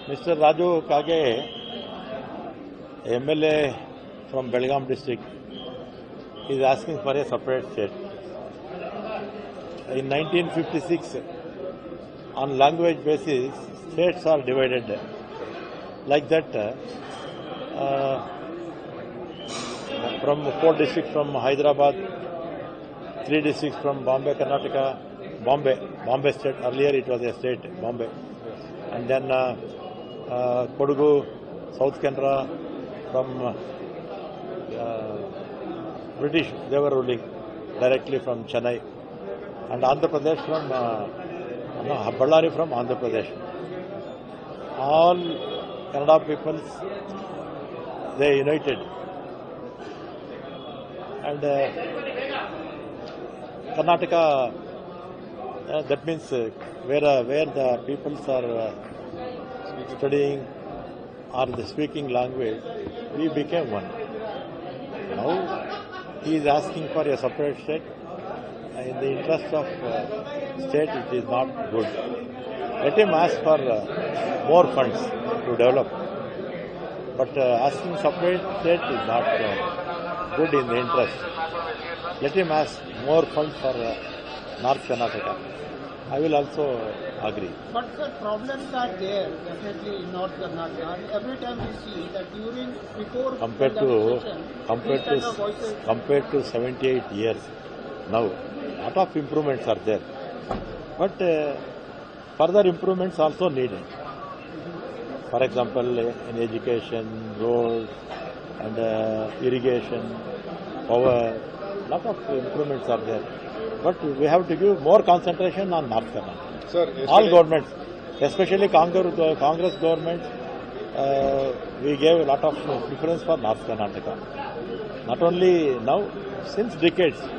Mr. Raju Kage, MLA from Belgaum district, is asking for a separate state. In 1956, on language basis, states are divided. Like that, from 4 districts from Hyderabad, 3 districts from Bombay, Karnataka, Bombay state. Earlier it was a state, Bombay. And then Kodagu, South Canara from British, they were ruling directly from Chennai. And Andhra Pradesh from, Ballari from Andhra Pradesh. All Kannada peoples, they united. And Karnataka, that means where the peoples are studying or the speaking language, we became one. Now he is asking for a separate state. In the interest of state, it is not good. Let him ask for more funds to develop. But asking separate state is not good in the interest. Let him ask more funds for North Karnataka. I will also agree. But sir, problems are there definitely in North Karnataka. And every time we see that before compared to 78 years now, a lot of improvements are there. But further improvements also needed. For example, in education, roads, and irrigation, power, a lot of improvements are there. But we have to give more concentration on North Karnataka. Sir, all governments, especially Congress government, we gave a lot of preference for North Karnataka. Not only now, since decades.